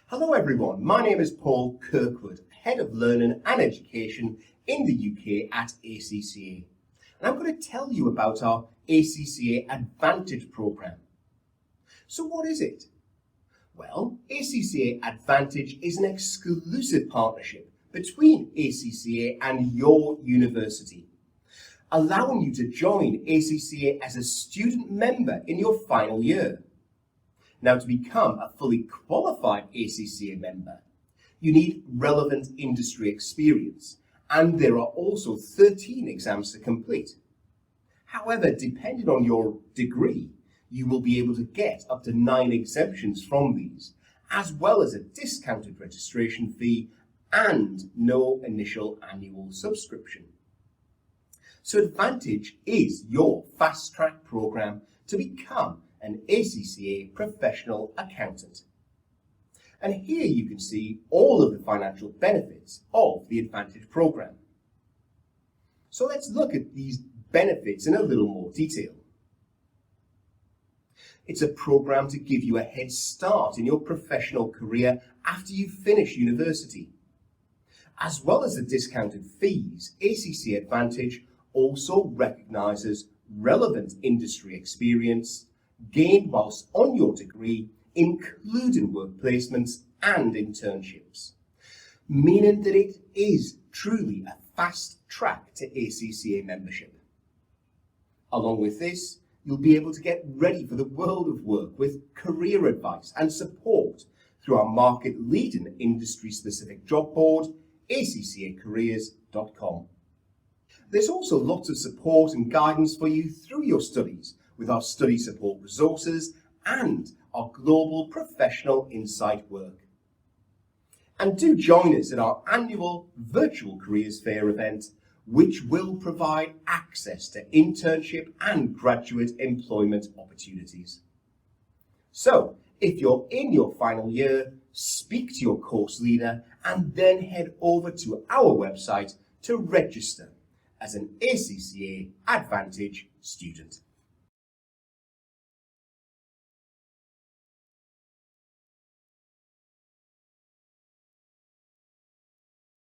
Hello everyone, my name is Paul Kirkwood, Head of Learning and Education in the UK at ACCA. And I'm going to tell you about our ACCA Advantage programme. So what is it? Well, ACCA Advantage is an exclusive partnership between ACCA and your university, allowing you to join ACCA as a student member in your final year. Now, to become a fully qualified ACCA member, you need relevant industry experience, and there are also 13 exams to complete. However, depending on your degree, you will be able to get up to 9 exemptions from these, as well as a discounted registration fee and no initial annual subscription. So Advantage is your fast-track program to become an ACCA professional accountant. And here you can see all of the financial benefits of the Advantage program. So let's look at these benefits in a little more detail. It's a program to give you a head start in your professional career after you finish university. As well as the discounted fees, ACCA Advantage also recognises relevant industry experience gained whilst on your degree, including work placements and internships, meaning that it is truly a fast track to ACCA membership. Along with this, you'll be able to get ready for the world of work with career advice and support through our market-leading industry-specific job board, accacareers.com. There's also lots of support and guidance for you through your studies with our study support resources and our global professional insight work. And do join us at our annual virtual careers fair event, which will provide access to internship and graduate employment opportunities. So, if you're in your final year, speak to your course leader and then head over to our website to register as an ACCA Advantage student.